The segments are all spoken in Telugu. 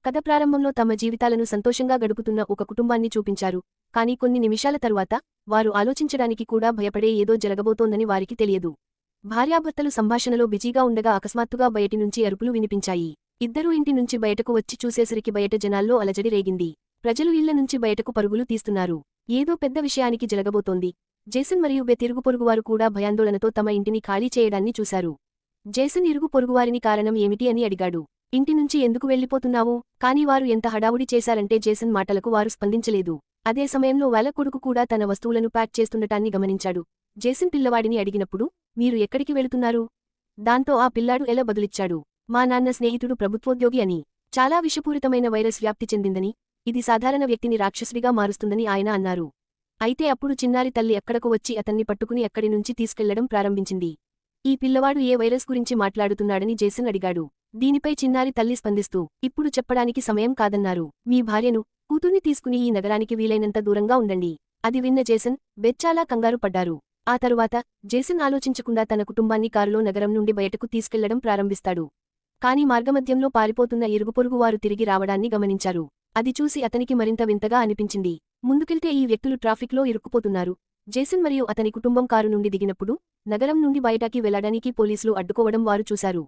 కథ ప్రారంభంలో తమ జీవితాలను సంతోషంగా గడుపుతున్న ఒక కుటుంబాన్ని చూపించారు, కానీ కొన్ని నిమిషాల తరువాత వారు ఆలోచించడానికి కూడా భయపడే ఏదో జరగబోతోందని వారికి తెలియదు. భార్యాభర్తలు సంభాషణలో బిజీగా ఉండగా అకస్మాత్తుగా బయటి నుంచి అరుపులు వినిపించాయి. ఇద్దరూ ఇంటి నుంచి బయటకు వచ్చి చూసేసరికి బయట జనాల్లో అలజడి రేగింది. ప్రజలు ఇళ్ల నుంచి బయటకు పరుగులు తీస్తున్నారు. ఏదో పెద్ద విషయానికి జరగబోతోంది. జేసన్ మరియు బెత్ ఇరుగు పొరుగువారు కూడా భయాందోళనతో తమ ఇంటిని ఖాళీ చేయడాన్ని చూశారు. జేసన్ ఇరుగు పొరుగువారిని కారణం ఏమిటి అని అడిగాడు. ఇంటి నుంచి ఎందుకు వెళ్లిపోతున్నావు? కానీ వారు ఎంత హడావుడి చేశారంటే జేసన్ మాటలకు వారు స్పందించలేదు. అదే సమయంలో వాళ్ళ కొడుకు కూడా తన వస్తువులను ప్యాక్ చేస్తుండటాన్ని గమనించాడు. జేసన్ పిల్లవాడిని అడిగినప్పుడు, మీరు ఎక్కడికి వెళుతున్నారు? దాంతో ఆ పిల్లాడు ఎలా బదులిచ్చాడు, మా నాన్న స్నేహితుడు ప్రభుత్వోద్యోగి అని. చాలా విషపూరితమైన వైరస్ వ్యాప్తి చెందిందని, ఇది సాధారణ వ్యక్తిని రాక్షసుడిగా మారుస్తుందని ఆయన అన్నారు. అయితే అప్పుడు చిన్నారి తల్లి అక్కడకు వచ్చి అతన్ని పట్టుకుని అక్కడి నుంచి తీసుకెళ్లడం ప్రారంభించింది. ఈ పిల్లవాడు ఏ వైరస్ గురించి మాట్లాడుతున్నాడని జేసన్ అడిగాడు. దీనిపై చిన్నారి తల్లి స్పందిస్తూ, ఇప్పుడు చెప్పడానికి సమయం కాదన్నారు. మీ భార్యను, కూతుర్ని తీసుకుని ఈ నగరానికి వీలైనంత దూరంగా ఉండండి. అది విన్న జేసన్, బెత్ చాలా కంగారు పడ్డారు. ఆ తరువాత జేసన్ ఆలోచించకుండా తన కుటుంబాన్ని కారులో నగరం నుండి బయటకు తీసుకెళ్లడం ప్రారంభిస్తాడు. కాని మార్గమధ్యంలో పారిపోతున్న ఇరుగుపొరుగువారు తిరిగి రావడాన్ని గమనించారు. అది చూసి అతనికి మరింత వింతగా అనిపించింది. ముందుకెళ్తే ఈ వ్యక్తులు ట్రాఫిక్లో ఇరుక్కుపోతున్నారు. జేసన్ మరియు అతని కుటుంబం కారు నుండి దిగినప్పుడు నగరం నుండి బయటకి వెళ్లడానికి పోలీసులు అడ్డుకోవడం వారు చూశారు.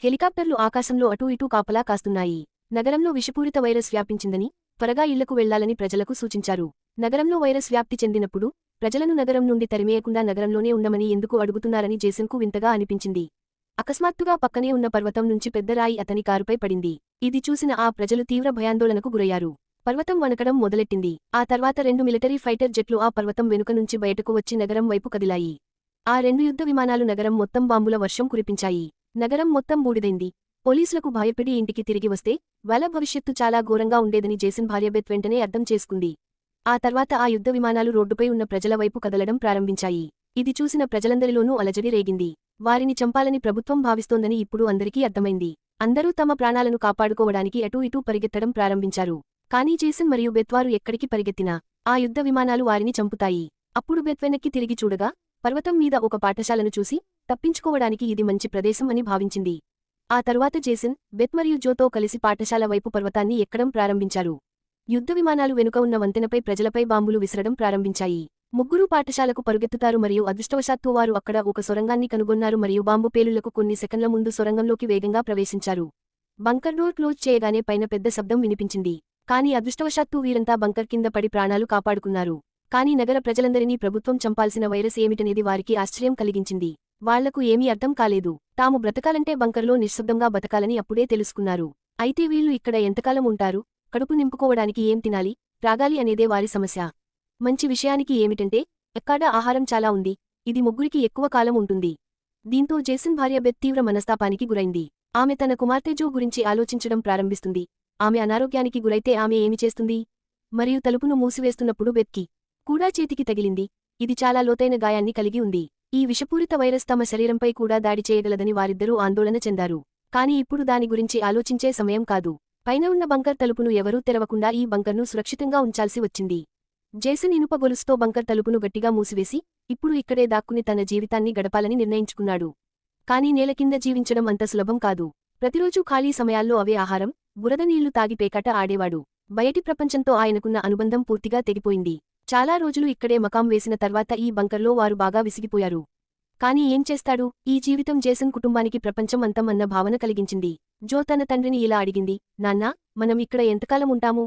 హెలికాప్టర్లు ఆకాశంలో అటూ ఇటూ కాపలా కాస్తున్నాయి. నగరంలో విషపూరిత వైరస్ వ్యాపించిందని, త్వరగా ఇళ్లకు వెళ్లాలని ప్రజలకు సూచించారు. నగరంలో వైరస్ వ్యాప్తి చెందినప్పుడు ప్రజలను నగరం నుండి తరిమేయకుండా నగరంలోనే ఉండమని ఎందుకు అడుగుతున్నారని జేసన్కు వింతగా అనిపించింది. అకస్మాత్తుగా పక్కనే ఉన్న పర్వతం నుంచి పెద్ద రాయి అతని కారుపై పడింది. ఇది చూసిన ఆ ప్రజలు తీవ్ర భయాందోళనకు గురయ్యారు. పర్వతం వణకడం మొదలెట్టింది. ఆ తర్వాత 2 మిలిటరీ ఫైటర్ జెట్లు ఆ పర్వతం వెనుక నుంచి బయటకు వచ్చి నగరం వైపు కదిలాయి. ఆ 2 యుద్ధ విమానాలు నగరం మొత్తం బాంబుల వర్షం కురిపించాయి. నగరం మొత్తం బూడిదైంది. పోలీసులకు భయపడి ఇంటికి తిరిగి వస్తే వాళ్ళ భవిష్యత్తు చాలా ఘోరంగా ఉండేదని జేసన్ భార్య బెత్ వెంటనే అర్థం చేసుకుంది. ఆ తర్వాత ఆ యుద్ధ విమానాలు రోడ్డుపై ఉన్న ప్రజల వైపు కదలడం ప్రారంభించాయి. ఇది చూసిన ప్రజలందరిలోనూ అలజడి రేగింది. వారిని చంపాలని ప్రభుత్వం భావిస్తోందని ఇప్పుడు అందరికీ అర్థమైంది. అందరూ తమ ప్రాణాలను కాపాడుకోవడానికి అటూ ఇటూ పరిగెత్తడం ప్రారంభించారు. కానీ జేసన్ మరియు బెత్ వారు ఎక్కడికి పరిగెత్తినా ఆ యుద్ధ విమానాలు వారిని చంపుతాయి. అప్పుడు బెత్ వెనక్కి తిరిగి చూడగా పర్వతం మీద ఒక పాఠశాలను చూసి తప్పించుకోవడానికి ఇది మంచి ప్రదేశం అని భావించింది. ఆ తరువాత జేసన్, బెత్ మరియు జోతో కలిసి పాఠశాల వైపు పర్వతాన్ని ఎక్కడం ప్రారంభించారు. యుద్ధ విమానాలు వెనుక ఉన్న వంతెనపై ప్రజలపై బాంబులు విసరడం ప్రారంభించాయి. ముగ్గురూ పాఠశాలకు పరుగెత్తుతారు మరియు అదృష్టవశాత్తు వారు అక్కడ ఒక సొరంగాన్ని కనుగొన్నారు మరియు బాంబు పేలుళ్లకు కొన్ని సెకన్ల ముందు సొరంగంలోకి వేగంగా ప్రవేశించారు. బంకర్ డోర్ క్లోజ్ చేయగానే పైన పెద్ద శబ్దం వినిపించింది. కానీ అదృష్టవశాత్తు వీరంతా బంకర్ కింద పడి ప్రాణాలు కాపాడుకున్నారు. కానీ నగర ప్రజలందరినీ ప్రభుత్వం చంపాల్సిన వైరస్ ఏమిటనేది వారికి ఆశ్చర్యం కలిగించింది. వాళ్లకు ఏమీ అర్థం కాలేదు. తాము బ్రతకాలంటే బంకర్లో నిశ్శబ్దంగా బతకాలని అప్పుడే తెలుసుకున్నారు. అయితే వీళ్లు ఇక్కడ ఎంతకాలం ఉంటారు? కడుపు నింపుకోవడానికి ఏం తినాలి, త్రాగాలి అనేదే వారి సమస్య. మంచి విషయానికి ఏమిటంటే ఎక్కడ ఆహారం చాలా ఉంది. ఇది ముగ్గురికి ఎక్కువ కాలం ఉంటుంది. దీంతో జేసన్ భార్య బెత్ తీవ్ర మనస్తాపానికి గురైంది. ఆమె తన కుమార్తె జో గురించి ఆలోచించడం ప్రారంభిస్తుంది. ఆమె అనారోగ్యానికి గురైతే ఆమె ఏమి చేస్తుంది? మరియు తలుపును మూసివేస్తున్నప్పుడు బెత్కి కూడా చేతికి తగిలింది. ఇది చాలా లోతైన గాయాన్ని కలిగి ఉంది. ఈ విషపూరిత వైరస్ తమ శరీరంపై కూడా దాడి చేయగలదని వారిద్దరూ ఆందోళన చెందారు. కాని ఇప్పుడు దాని గురించి ఆలోచించే సమయం కాదు. పైన ఉన్న బంకర్ తలుపును ఎవరూ తెరవకుండా ఈ బంకర్ను సురక్షితంగా ఉంచాల్సి వచ్చింది. జేసన్ ఇనుప గొలుసుతో బంకర్ తలుపును గట్టిగా మూసివేసి ఇప్పుడు ఇక్కడే దాక్కుని తన జీవితాన్ని గడపాలని నిర్ణయించుకున్నాడు. కానీ నేల కింద జీవించడం అంత సులభం కాదు. ప్రతిరోజూ ఖాళీ సమయాల్లో అవే ఆహారం, బురద నీళ్లు తాగి పేకాట ఆడేవాడు. బయటి ప్రపంచంతో ఆయనకున్న అనుబంధం పూర్తిగా తెగిపోయింది. చాలా రోజులు ఇక్కడే మకాం వేసిన తర్వాత ఈ బంకర్లో వారు బాగా విసిగిపోయారు. కాని ఏం చేస్తాడు? ఈ జీవితం జేసన్ కుటుంబానికి ప్రపంచం అంతం అన్న భావన కలిగించింది. జో తన తండ్రిని ఇలా అడిగింది, నాన్నా, మనం ఇక్కడ ఎంతకాలం ఉంటాము?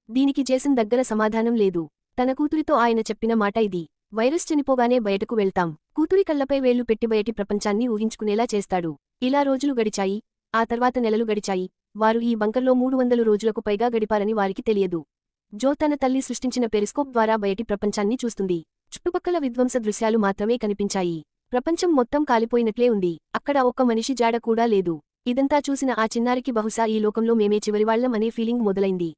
దీనికి జేసన్ దగ్గర సమాధానం లేదు. తన కూతురితో ఆయన చెప్పిన మాట ఇది, వైరస్ చనిపోగానే బయటకు వెళ్తాం. కూతురి కళ్లపై వేళ్లు పెట్టి బయటి ప్రపంచాన్ని ఊహించుకునేలా చేస్తాడు. ఇలా రోజులు గడిచాయి. ఆ తర్వాత నెలలు గడిచాయి. వారు ఈ బంకర్లో 300 రోజులకు పైగా గడిపారని వారికి తెలియదు. జో తన తల్లి సృష్టించిన పెరిస్కోప్ ద్వారా బయటి ప్రపంచాన్ని చూస్తుంది. చుట్టుపక్కల విధ్వంస దృశ్యాలు మాత్రమే కనిపించాయి. ప్రపంచం మొత్తం కాలిపోయినట్లే ఉంది. అక్కడ ఒక్క మనిషి జాడ కూడా లేదు. ఇదంతా చూసిన ఆ చిన్నారికి బహుశా ఈ లోకంలో మేమే చివరివాళ్లం అనే ఫీలింగ్ మొదలైంది.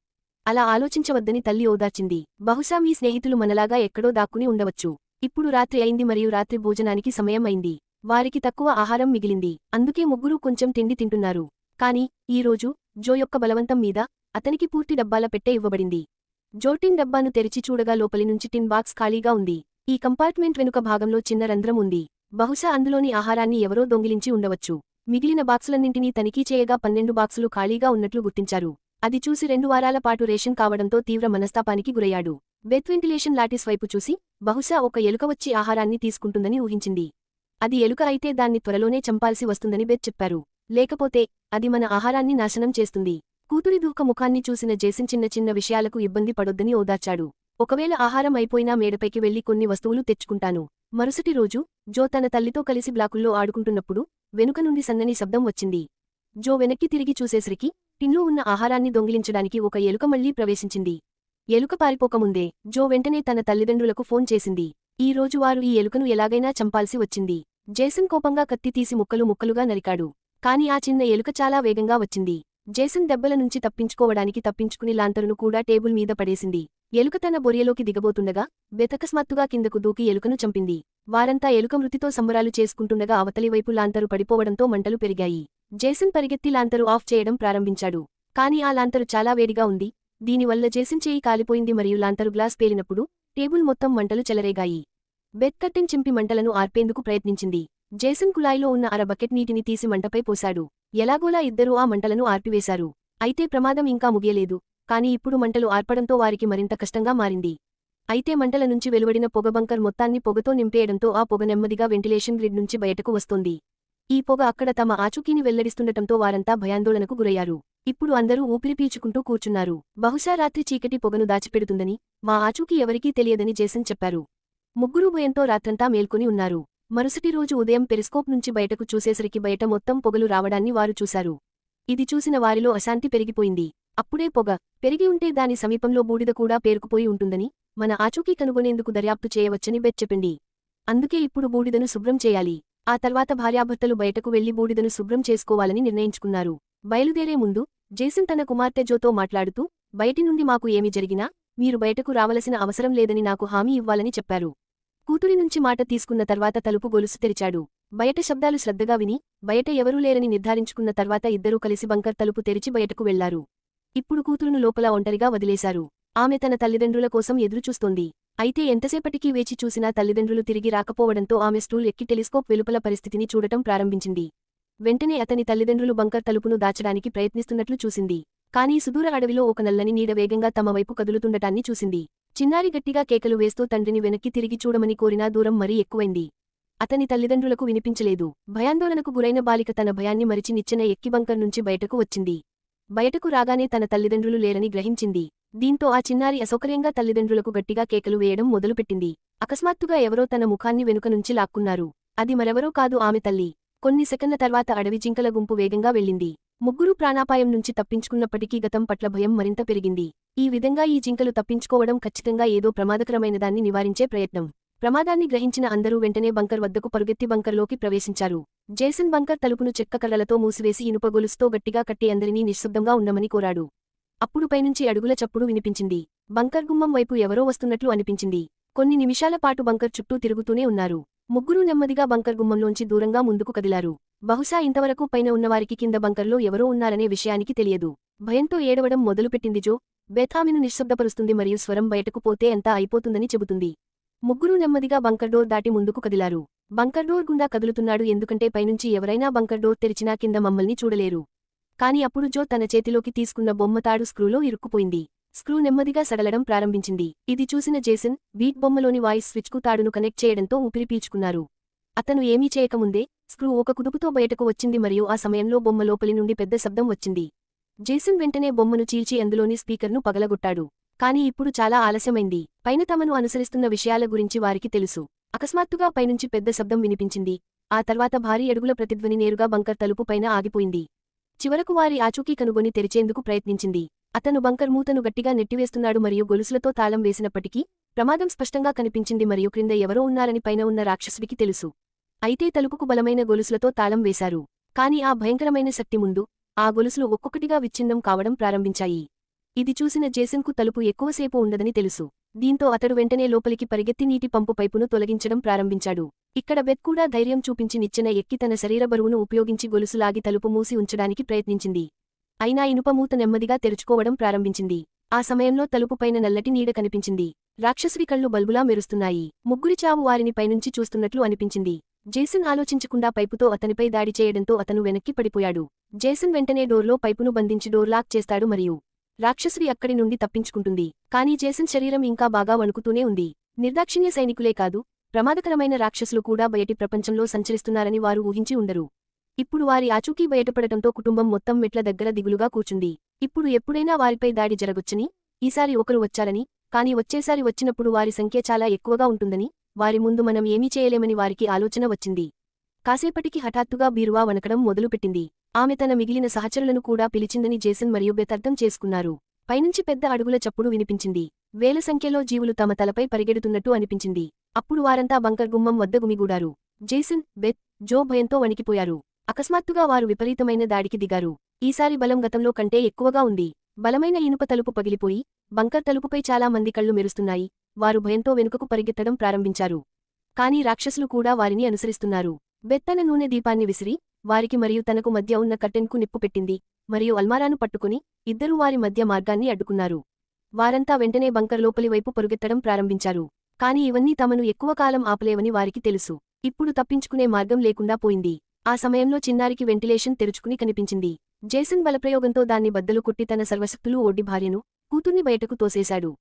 అలా ఆలోచించవద్దని తల్లి ఓదార్చింది. బహుశా మీ స్నేహితులు మనలాగా ఎక్కడో దాక్కుని ఉండవచ్చు. ఇప్పుడు రాత్రి అయింది మరియు రాత్రి భోజనానికి సమయం అయింది. వారికి తక్కువ ఆహారం మిగిలింది. అందుకే ముగ్గురూ కొంచెం తిండి తింటున్నారు. కాని ఈ రోజు జో యొక్క బలవంతం మీద అతనికి పూర్తి డబ్బాల పెట్టె ఇవ్వబడింది. జో టిన్ డబ్బాను తెరిచి చూడగా లోపలి నుంచి టిన్ బాక్స్ ఖాళీగా ఉంది. ఈ కంపార్ట్మెంట్ వెనుక భాగంలో చిన్న రంధ్రం ఉంది. బహుశా అందులోని ఆహారాన్ని ఎవరో దొంగిలించి ఉండవచ్చు. మిగిలిన బాక్సులన్నింటినీ తనిఖీ చేయగా 12 బాక్సులు ఖాళీగా ఉన్నట్లు గుర్తించారు. అది చూసి 2 వారాల పాటు రేషన్ కావడంతో తీవ్ర మనస్తాపానికి గురయ్యాడు. బెత్ వెంటిలేషన్ లాటిస్ వైపు చూసి బహుశా ఒక ఎలుక వచ్చి ఆహారాన్ని తీసుకుంటుందని ఊహించింది. అది ఎలుక అయితే దాన్ని త్వరలోనే చంపాల్సి వస్తుందని బెత్ చెప్పారు. లేకపోతే అది మన ఆహారాన్ని నాశనం చేస్తుంది. కూతురి దుఃఖ ముఖాన్ని చూసిన జేసన్ చిన్న చిన్న విషయాలకు ఇబ్బంది పడొద్దని ఓదార్చాడు. ఒకవేళ ఆహారం అయిపోయినా మేడపైకి వెళ్లి కొన్ని వస్తువులు తెచ్చుకుంటాను. మరుసటి రోజు జో తన తల్లితో కలిసి బ్లాకుల్లో ఆడుకుంటున్నప్పుడు వెనుక నుండి సన్నని శబ్దం వచ్చింది. జో వెనక్కి తిరిగి చూసేసరికి టిన్లో ఉన్న ఆహారాన్ని దొంగిలించడానికి ఒక ఎలుక మళ్లీ ప్రవేశించింది. ఎలుక పారిపోకముందే జో వెంటనే తన తల్లిదండ్రులకు ఫోన్ చేసింది. ఈ రోజు వారు ఈ ఎలుకను ఎలాగైనా చంపాల్సి వచ్చింది. జేసన్ కోపంగా కత్తి తీసి ముక్కలు ముక్కలుగా నరికాడు. కాని ఆ చిన్న ఎలుక చాలా వేగంగా వచ్చింది. జేసన్ దెబ్బల నుంచి తప్పించుకుని లాంతరును కూడా టేబుల్ మీద పడేసింది. ఎలుక తన బొరియలోకి దిగబోతుండగా బెతకస్మాత్తుగా కిందకు దూకి ఎలుకను చంపింది. వారంతా ఎలుక మృతితో సంబరాలు చేసుకుంటుండగా అవతలి వైపు లాంతరు పడిపోవడంతో మంటలు పెరిగాయి. జేసన్ పరిగెత్తి లాంతరు ఆఫ్ చేయడం ప్రారంభించాడు. కాని ఆ లాంతరు చాలా వేడిగా ఉంది. దీనివల్ల జేసన్ చేయి కాలిపోయింది మరియు లాంతరు గ్లాస్ పేలినప్పుడు టేబుల్ మొత్తం మంటలు చెలరేగాయి. బెత్ కట్టెన్ చింపి మంటలను ఆర్పేందుకు ప్రయత్నించింది. జేసన్ కుళాయిలో ఉన్న అర బకెట్ నీటిని తీసి మంటపై పోశాడు. ఎలాగోలా ఇద్దరూ ఆ మంటలను ఆర్పివేశారు. అయితే ప్రమాదం ఇంకా ముగియలేదు. కాని ఇప్పుడు మంటలు ఆర్పడంతో వారికి మరింత కష్టంగా మారింది. అయితే మంటల నుంచి వెలువడిన పొగ బంకర్ మొత్తాన్ని పొగతో నింపేయడంతో ఆ పొగ నెమ్మదిగా వెంటిలేషన్ గ్రిడ్ నుంచి బయటకు వస్తోంది. ఈ పొగ అక్కడ తమ ఆచూకీని వెల్లడిస్తుండటంతో వారంతా భయాందోళనకు గురయ్యారు. ఇప్పుడు అందరూ ఊపిరి పీల్చుకుంటూ కూర్చున్నారు. బహుశా రాత్రి చీకటి పొగను దాచిపెడుతుందని, మా ఆచూకీ ఎవరికీ తెలియదని జేసన్ చెప్పారు. ముగ్గురూ భయంతో రాత్రంతా మేల్కొని ఉన్నారు. మరుసటి రోజు ఉదయం పెరిస్కోప్ నుంచి బయటకు చూసేసరికి బయట మొత్తం పొగలు రావడాన్ని వారు చూశారు. ఇది చూసిన వారిలో అశాంతి పెరిగిపోయింది. అప్పుడే పొగ పెరిగి ఉంటే దాని సమీపంలో బూడిద కూడా పేరుకుపోయి ఉంటుందని, మన ఆచూకీ కనుగొనేందుకు దర్యాప్తు చేయవచ్చని బెత్ చెప్పింది. అందుకే ఇప్పుడు బూడిదను శుభ్రం చేయాలి. ఆ తర్వాత భార్యాభర్తలు బయటకు వెళ్లి బూడిదను శుభ్రం చేసుకోవాలని నిర్ణయించుకున్నారు. బయలుదేరే ముందు జేసన్ తన కుమార్తె జోతో మాట్లాడుతూ, బయటి నుండి మాకు ఏమి జరిగినా మీరు బయటకు రావలసిన అవసరం లేదని నాకు హామీ ఇవ్వాలని చెప్పారు. కూతురి నుంచి మాట తీసుకున్న తర్వాత తలుపు గొలుసు తెరిచాడు. బయట శబ్దాలు శ్రద్ధగా విని బయట ఎవరూ లేరని నిర్ధారించుకున్న తర్వాత ఇద్దరూ కలిసి బంకర్ తలుపు తెరిచి బయటకు వెళ్లారు. ఇప్పుడు కూతురును లోపల ఒంటరిగా వదిలేశారు. ఆమె తన తల్లిదండ్రుల కోసం ఎదురుచూస్తోంది. అయితే ఎంతసేపటికీ వేచి చూసినా తల్లిదండ్రులు తిరిగి రాకపోవడంతో ఆమె స్టూల్ ఎక్కి టెలిస్కోప్ వెలుపల పరిస్థితిని చూడటం ప్రారంభించింది. వెంటనే అతని తల్లిదండ్రులు బంకర్ తలుపును దాచడానికి ప్రయత్నిస్తున్నట్లు చూసింది. కానీ సుదూర అడవిలో ఒక నల్లని నీడ వేగంగా తమ వైపు కదులుతుండటాన్ని చూసింది. చిన్నారి గట్టిగా కేకలు వేస్తూ తండ్రిని వెనక్కి తిరిగి చూడమని కోరినా దూరం మరీ ఎక్కువైంది. అతని తల్లిదండ్రులకు వినిపించలేదు. భయాందోళనకు గురైన బాలిక తన భయాన్ని మరిచి నిచ్చెన ఎక్కి బంకర్ నుంచి బయటకు వచ్చింది. బయటకు రాగానే తన తల్లిదండ్రులు లేరని గ్రహించింది. దీంతో ఆ చిన్నారి అసౌకర్యంగా తల్లిదండ్రులకు గట్టిగా కేకలు వేయడం మొదలుపెట్టింది. అకస్మాత్తుగా ఎవరో తన ముఖాన్ని వెనుక నుంచి లాక్కున్నారు. అది మరెవరో కాదు, ఆమె తల్లి. కొన్ని సెకన్ల తర్వాత అడవి జింకల గుంపు వేగంగా వెళ్ళింది. ముగ్గురూ ప్రాణాపాయం నుంచి తప్పించుకున్నప్పటికీ గతం పట్ల భయం మరింత పెరిగింది. ఈ విధంగా ఈ జింకలు తప్పించుకోవడం ఖచ్చితంగా ఏదో ప్రమాదకరమైనదాన్ని నివారించే ప్రయత్నం. ప్రమాదాన్ని గ్రహించిన అందరూ వెంటనే బంకర్ వద్దకు పరుగెత్తి బంకర్లోకి ప్రవేశించారు. జేసన్ బంకర్ తలుపును చెక్క కర్రలతో మూసివేసి ఇనుప గొలుసుతో గట్టిగా కట్టి అందరినీ నిశ్శబ్దంగా ఉండమని కోరాడు. అప్పుడు పైనుంచి అడుగుల చప్పుడు వినిపించింది. బంకర్ గుమ్మం వైపు ఎవరో వస్తున్నట్లు అనిపించింది. కొన్ని నిమిషాల పాటు బంకర్ చుట్టూ తిరుగుతూనే ఉన్నారు. ముగ్గురూ నెమ్మదిగా బంకర్ గుమ్మంలోంచి దూరంగా ముందుకు కదిలారు. బహుశా ఇంతవరకు పైన ఉన్నవారికి కింద బంకర్లో ఎవరో ఉన్నారనే విషయానికి తెలియదు. భయంతో ఏడవడం మొదలుపెట్టింది జో. బెత్ ఆమెను నిశ్శబ్దపరుస్తుంది మరియు స్వరం బయటకు పోతే అంతా అయిపోతుందని చెబుతుంది. ముగ్గురూ నెమ్మదిగా బంకర్ డోర్ దాటి ముందుకు కదిలారు. బంకర్ డోర్ గుండా కదులుతున్నాడు, ఎందుకంటే పైనుంచి ఎవరైనా బంకర్ డోర్ తెరిచినా కింద మమ్మల్ని చూడలేరు. కాని అప్పుడు జో తన చేతిలోకి తీసుకున్న బొమ్మతాడు స్క్రూలో ఇరుక్కుపోయింది. స్క్రూ నెమ్మదిగా సడలడం ప్రారంభించింది. ఇది చూసిన జేసన్ బీట్ బొమ్మలోని వాయిస్ స్విచ్కు తాడును కనెక్ట్ చేయడంతో ఊపిరి పీల్చుకున్నారు. అతను ఏమీ చేయకముందే స్క్రూ ఒక కుదుపుతో బయటకు వచ్చింది మరియు ఆ సమయంలో బొమ్మ లోపలి నుండి పెద్ద శబ్దం వచ్చింది. జేసన్ వెంటనే బొమ్మను చీల్చి అందులోని స్పీకర్ను పగలగొట్టాడు. కాని ఇప్పుడు చాలా ఆలస్యమైంది. పైన తమను అనుసరిస్తున్న విషయాల గురించి వారికి తెలుసు. అకస్మాత్తుగా పైనుంచి పెద్ద శబ్దం వినిపించింది. ఆ తర్వాత భారీ అడుగుల ప్రతిధ్వని నేరుగా బంకర్ తలుపు పైన ఆగిపోయింది. చివరకు వారి ఆచూకీ కనుగొని తెరిచేందుకు ప్రయత్నించింది. అతను బంకర్ మూతను గట్టిగా నెట్టివేస్తున్నాడు మరియు గొలుసులతో తాళం వేసినప్పటికీ ప్రమాదం స్పష్టంగా కనిపించింది మరియు క్రింద ఎవరో ఉన్నారని పైన ఉన్న రాక్షసుడికి తెలుసు. అయితే తలుపుకు బలమైన గొలుసులతో తాళం వేశారు. కాని ఆ భయంకరమైన శక్తి ముందు ఆ గొలుసులు ఒక్కొక్కటిగా విచ్ఛిన్నం కావడం ప్రారంభించాయి. ఇది చూసిన జేసన్కు తలుపు ఎక్కువసేపు ఉండదని తెలుసు. దీంతో అతడు వెంటనే లోపలికి పరిగెత్తి నీటి పంపు పైపును తొలగించడం ప్రారంభించాడు. ఇక్కడ బెత్ కూడా ధైర్యం చూపించి నిచ్చెన ఎక్కి తన శరీర బరువును ఉపయోగించి గొలుసులాగి తలుపు మూసి ఉంచడానికి ప్రయత్నించింది. అయినా ఇనుపమూత నెమ్మదిగా తెరుచుకోవడం ప్రారంభించింది. ఆ సమయంలో తలుపుపైన నల్లటి నీడ కనిపించింది. రాక్షసుడి కళ్ళు బల్బులా మెరుస్తున్నాయి. ముగ్గురి చావు వారిని పైనుంచి చూస్తున్నట్లు అనిపించింది. జేసన్ ఆలోచించకుండా పైపుతో అతనిపై దాడి చేయడంతో అతను వెనక్కి పడిపోయాడు. జేసన్ వెంటనే డోర్లో పైపును బంధించి డోర్ లాక్ చేస్తాడు మరియు రాక్షసుడి అక్కడి నుండి తప్పించుకుంటుంది. కానీ జేసన్ శరీరం ఇంకా బాగా వణుకుతూనే ఉంది. నిర్దాక్షిణ్య సైనికులే కాదు, ప్రమాదకరమైన రాక్షసులు కూడా బయటి ప్రపంచంలో సంచరిస్తున్నారని వారు ఊహించి ఉండరు. ఇప్పుడు వారి ఆచూకీ బయటపడటంతో కుటుంబం మొత్తం మెట్ల దగ్గర దిగులుగా కూర్చుంది. ఇప్పుడు ఎప్పుడైనా వారిపై దాడి జరగొచ్చని, ఈసారి ఒకరు వచ్చారని, కాని వచ్చేసారి వచ్చినప్పుడు వారి సంఖ్య చాలా ఎక్కువగా ఉంటుందని, వారి ముందు మనం ఏమీ చేయలేమని వారికి ఆలోచన వచ్చింది. కాసేపటికి హఠాత్తుగా బీరువా వణకడం మొదలుపెట్టింది. ఆమె తన మిగిలిన సహచరులను కూడా పిలిచిందని జేసన్ మరియు బెత్ అర్థం చేసుకున్నారు. పైనుంచి పెద్ద అడుగుల చప్పుడు వినిపించింది. వేల సంఖ్యలో జీవులు తమ తలపై పరిగెడుతున్నట్టు అనిపించింది. అప్పుడు వారంతా బంకర్ గుమ్మం వద్ద గుమిగూడారు. జేసన్, బెత్, జో భయంతో వణికిపోయారు. అకస్మాత్తుగా వారు విపరీతమైన దాడికి దిగారు. ఈసారి బలం గతంలో కంటే ఎక్కువగా ఉంది. బలమైన ఇనుప తలుపు పగిలిపోయి, బంకర్ తలుపుపై చాలా మంది కళ్ళు మెరుస్తున్నాయి. వారు భయంతో వెనుకకు పరిగెత్తడం ప్రారంభించారు. కానీ రాక్షసులు కూడా వారిని అనుసరిస్తున్నారు. బెత్ తన నూనె దీపాన్ని విసిరి, వారికి మరియు తనకు మధ్య ఉన్న కర్టెన్కు నిప్పు పెట్టింది, మరియు అల్మారాను పట్టుకుని, ఇద్దరూ వారి మధ్య మార్గాన్ని అడ్డుకున్నారు. వారంతా వెంటనే బంకర్ లోపలి వైపు పరుగెత్తడం ప్రారంభించారు. కాని ఇవన్నీ తమను ఎక్కువ కాలం ఆపలేవని వారికి తెలుసు. ఇప్పుడు తప్పించుకునే మార్గం లేకుండా పోయింది. ఆ సమయంలో చిన్నారికి వెంటిలేషన్ తెరుచుకుని కనిపించింది. జేసన్ బలప్రయోగంతో దాన్ని బద్దలు కొట్టి తన సర్వశక్తులూ ఒడ్డి భార్యను, కూతుర్ని బయటకు తోసేశాడు.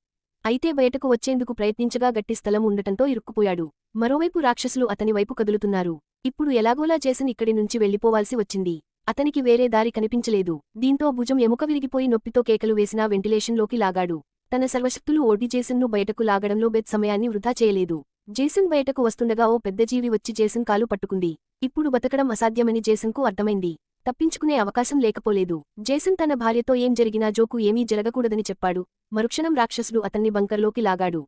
అయితే బయటకు వచ్చేందుకు ప్రయత్నించగా గట్టి స్థలం ఉండటంతో ఇరుక్కుపోయాడు. మరోవైపు రాక్షసులు అతని వైపు కదులుతున్నారు. ఇప్పుడు ఎలాగోలా జేసన్ ఇక్కడి నుంచి వెళ్లిపోవాల్సి వచ్చింది. అతనికి వేరే దారి కనిపించలేదు. దీంతో భుజం ఎముక విరిగిపోయి నొప్పితో కేకలు వేసినా వెంటిలేషన్లోకి లాగాడు. తన సర్వశక్తులు ఓడి జేసన్ను బయటకు లాగడంలో బెత్ సమయాన్ని వృధా చేయలేదు. జేసన్ బయటకు వస్తుండగా ఓ పెద్ద జీవి వచ్చి జేసన్ కాలు పట్టుకుంది. ఇప్పుడు బతకడం అసాధ్యమని జేసన్కు అర్థమైంది. తప్పించుకునే అవకాశం లేకపోలేదు. జేసన్ తన భార్యతో ఏం జరిగినా జోకు ఏమీ జరగకూడదని చెప్పాడు. మరుక్షణం రాక్షసుడు అతన్ని బంకర్లోకి లాగాడు.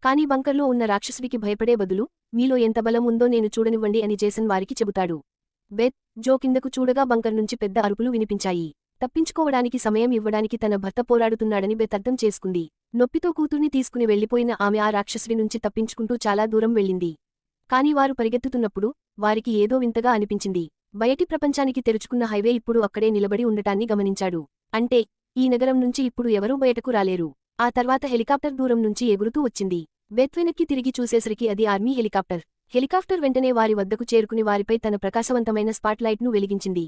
కాని బంకర్లో ఉన్న రాక్షసుడికి భయపడే బదులు, మీలో ఎంత బలం ఉందో నేను చూడనివ్వండి అని జేసన్ వారికి చెబుతాడు. బెత్, జో కిందకు చూడగా బంకర్ నుంచి పెద్ద అరుపులు వినిపించాయి. తప్పించుకోవడానికి సమయం ఇవ్వడానికి తన భర్త పోరాడుతున్నాడని బెత్ అర్థం చేసుకుంది. నొప్పితో కూతుర్ని తీసుకుని వెళ్లిపోయిన ఆమె ఆ రాక్షసుడి నుంచి తప్పించుకుంటూ చాలా దూరం వెళ్ళింది. కాని వారు పరిగెత్తుతున్నప్పుడు, వారికి ఏదో వింతగా అనిపించింది. బయటి ప్రపంచానికి తెరుచుకున్న హైవే ఇప్పుడు అక్కడే నిలబడి ఉండటాన్ని గమనించాడు. అంటే, ఈ నగరం నుంచి ఇప్పుడు ఎవరూ బయటకు రాలేరు. ఆ తర్వాత హెలికాప్టర్ దూరం నుంచి ఎగురుతూ వచ్చింది. బెత్ వెనక్కి తిరిగి చూసేసరికి అది ఆర్మీ హెలికాప్టర్. హెలికాప్టర్ వెంటనే వారి వద్దకు చేరుకుని వారిపై తన ప్రకాశవంతమైన స్పాట్లైట్ను వెలిగించింది.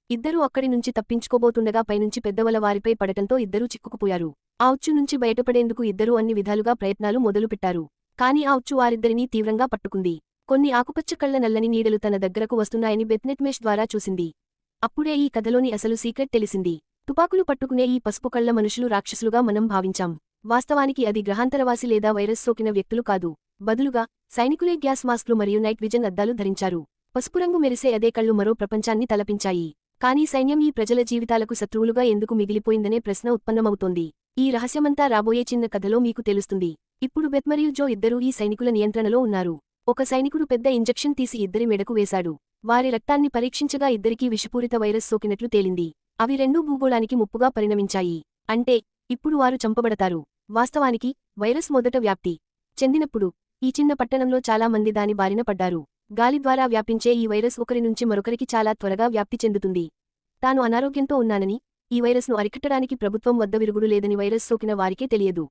ఇద్దరూ అక్కడి నుంచి తప్పించుకోబోతుండగా పైనుంచి పెద్దవల వారిపై పడటంతో ఇద్దరూ చిక్కుకుపోయారు. ఆ ఉచ్చు నుంచి బయటపడేందుకు ఇద్దరూ అన్ని విధాలుగా ప్రయత్నాలు మొదలుపెట్టారు. కాని ఆ ఉచ్చు వారిద్దరినీ తీవ్రంగా పట్టుకుంది. కొన్ని ఆకుపచ్చ కళ్ల నల్లని నీడలు తన దగ్గరకు వస్తున్నాయని బెత్ నెట్మెష్ ద్వారా చూసింది. అప్పుడే ఈ కథలోని అసలు సీక్రెట్ తెలిసింది. తుపాకులు పట్టుకునే ఈ పసుపు కళ్ల మనుషులు రాక్షసులుగా మనం భావించాం. వాస్తవానికి అది గ్రహాంతరవాసి లేదా వైరస్ సోకిన వ్యక్తులు కాదు. బదులుగా, సైనికులే గ్యాస్ మాస్క్లు మరియు నైట్ విజన్ అద్దాలు ధరించారు. పసుపురంగు మెరిసే అదే కళ్ళు మరో ప్రపంచాన్ని తలపించాయి. కానీ సైన్యం ఈ ప్రజల జీవితాలకు శత్రువులుగా ఎందుకు మిగిలిపోయిందనే ప్రశ్న ఉత్పన్నమవుతోంది. ఈ రహస్యమంతా రాబోయే చిన్న కథలో మీకు తెలుస్తుంది. ఇప్పుడు బెత్ మరియు జో ఇద్దరూ ఈ సైనికుల నియంత్రణలో ఉన్నారు. ఒక సైనికుడు పెద్ద ఇంజెక్షన్ తీసి ఇద్దరి మెడకు వేశాడు. వారి రక్తాన్ని పరీక్షించగా ఇద్దరికీ విషపూరిత వైరస్ సోకినట్లు తేలింది. అవి రెండూ భూగోళానికి ముప్పుగా పరిణమించాయి. అంటే, ఇప్పుడు వారు చంపబడతారు. వాస్తవానికి, వైరస్ మొదట వ్యాప్తి చెందినప్పుడు, ఈ చిన్న పట్టణంలో చాలా మంది దాని బారిన పడ్డారు. గాలి ద్వారా వ్యాపించే ఈ వైరస్ ఒకరి నుంచి మరొకరికి చాలా త్వరగా వ్యాప్తి చెందుతుంది. తాను అనారోగ్యంతో ఉన్నానని, ఈ వైరస్ను అరికట్టడానికి ప్రభుత్వం వద్ద విరుగుడు లేదని వైరస్ సోకిన వారికే తెలియదు.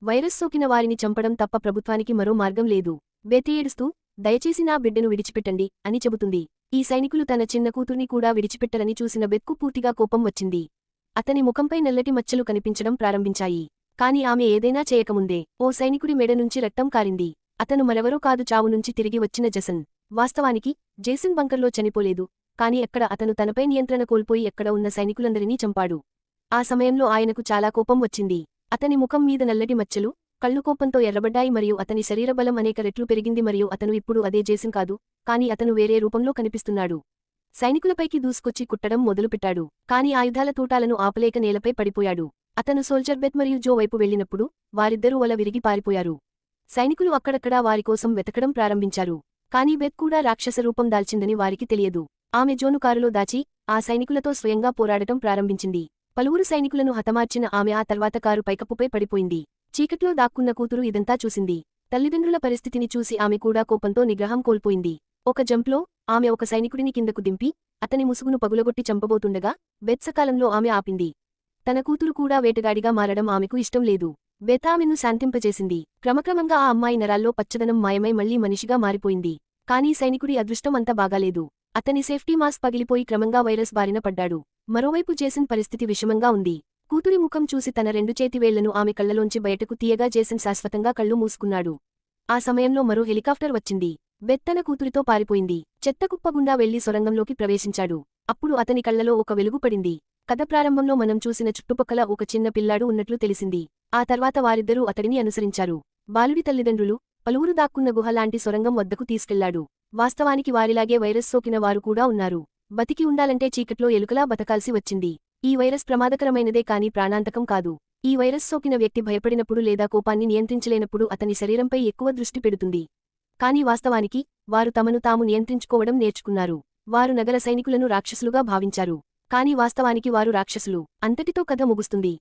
వైరస్ సోకిన వారిని చంపడం తప్ప ప్రభుత్వానికి మరో మార్గం లేదు. బెత్ ఏడుస్తూ, దయచేసి నా బిడ్డను విడిచిపెట్టండి అని చెబుతుంది. ఈ సైనికులు తన చిన్న కూతుర్ని కూడా విడిచిపెట్టరని చూసిన బెత్కు పూర్తిగా కోపం వచ్చింది. అతని ముఖంపై నల్లటి మచ్చలు కనిపించడం ప్రారంభించాయి. కాని ఆమె ఏదైనా చేయకముందే, ఓ సైనికుడి మెడ నుంచి రక్తం కారింది. అతను మరెవరో కాదు, చావు నుంచి తిరిగి వచ్చిన జసన్. వాస్తవానికి, జేసన్ బంకర్లో చనిపోలేదు. కాని అక్కడ అతను తనపై నియంత్రణ కోల్పోయి ఎక్కడ ఉన్న సైనికులందరినీ చంపాడు. ఆ సమయంలో ఆయనకు చాలా కోపం వచ్చింది. అతని ముఖం మీద నల్లటి మచ్చలు, కళ్ళు కోపంతో ఎర్రబడ్డాయి మరియు అతని శరీరబలం అనేక రెట్లు పెరిగింది మరియు అతను ఇప్పుడు అదే జేసన్ కాదు, కాని అతను వేరే రూపంలో కనిపిస్తున్నాడు. సైనికులపైకి దూసుకొచ్చి కుట్టడం మొదలుపెట్టాడు. కాని ఆయుధాల తూటాలను ఆపలేక నేలపై పడిపోయాడు. అతను సోల్జర్ బెత్ మరియు జో వైపు వెళ్లినప్పుడు, వారిద్దరూ వల విరిగి పారిపోయారు. సైనికులు అక్కడక్కడా వారికోసం వెతకడం ప్రారంభించారు. కాని బెత్ కూడా రాక్షస రూపం దాల్చిందని వారికి తెలియదు. ఆమె జోను కారులో దాచి, ఆ సైనికులతో స్వయంగా పోరాడటం ప్రారంభించింది. పలువురు సైనికులను హతమార్చిన ఆమె ఆ తర్వాత కారు పైకప్పుపై పడిపోయింది. చీకట్లో దాక్కున్న కూతురు ఇదంతా చూసింది. తల్లిదండ్రుల పరిస్థితిని చూసి ఆమె కూడా కోపంతో నిగ్రహం కోల్పోయింది. ఒక జంప్లో, ఆమె ఒక సైనికుడిని కిందకు దింపి, అతని ముసుగును పగులగొట్టి చంపబోతుండగా, బెత్ సకాలంలో ఆమె ఆపింది. తన కూతురు కూడా వేటగాడిగా మారడం ఆమెకు ఇష్టం లేదు. బెత్ ఆమెను శాంతింపజేసింది. క్రమక్రమంగా ఆ అమ్మాయి నరాల్లో పచ్చదనం మాయమై మళ్లీ మనిషిగా మారిపోయింది. కానీ సైనికుడి అదృష్టం అంత బాగాలేదు. అతని సేఫ్టీ మాస్క్ పగిలిపోయి క్రమంగా వైరస్ బారిన పడ్డాడు. మరోవైపు జేసన్ పరిస్థితి విషమంగా ఉంది. కూతురి ముఖం చూసి తన రెండు చేతివేళ్లను ఆమె కళ్లలోంచి బయటకు తీయగా జేసన్ శాశ్వతంగా కళ్ళు మూసుకున్నాడు. ఆ సమయంలో మరో హెలికాప్టర్ వచ్చింది. బెత్ తన కూతురితో పారిపోయింది. చెత్తకుప్పగుండా వెళ్లి సొరంగంలోకి ప్రవేశించాడు. అప్పుడు అతని కళ్లలో ఒక వెలుగు పడింది. కథ ప్రారంభంలో మనం చూసిన చుట్టుపక్కల ఒక చిన్న పిల్లాడు ఉన్నట్లు తెలిసింది. ఆ తర్వాత వారిద్దరూ అతడిని అనుసరించారు. బాలుడి తల్లిదండ్రులు పలువురు దాక్కున్న గుహ లాంటి సొరంగం వద్దకు తీసుకెళ్లాడు. వాస్తవానికి వారిలాగే వైరస్ సోకిన వారు కూడా ఉన్నారు. బతికి ఉండాలంటే చీకట్లో ఎలుకలా బతకాల్సి వచ్చింది. ఈ వైరస్ ప్రమాదకరమైనదే కాని ప్రాణాంతకం కాదు. ఈ వైరస్ సోకిన వ్యక్తి భయపడినప్పుడు లేదా కోపాన్ని నియంత్రించలేనప్పుడు అతని శరీరంపై ఎక్కువ దృష్టి పెడుతుంది. కాని వాస్తవానికి వారు తమను తాము నియంత్రించుకోవడం నేర్చుకున్నారు. వారు నగర సైనికులను రాక్షసులుగా భావించారు. కాని వాస్తవానికి వారు రాక్షసులు. అంతటితో కథ ముగుస్తుంది.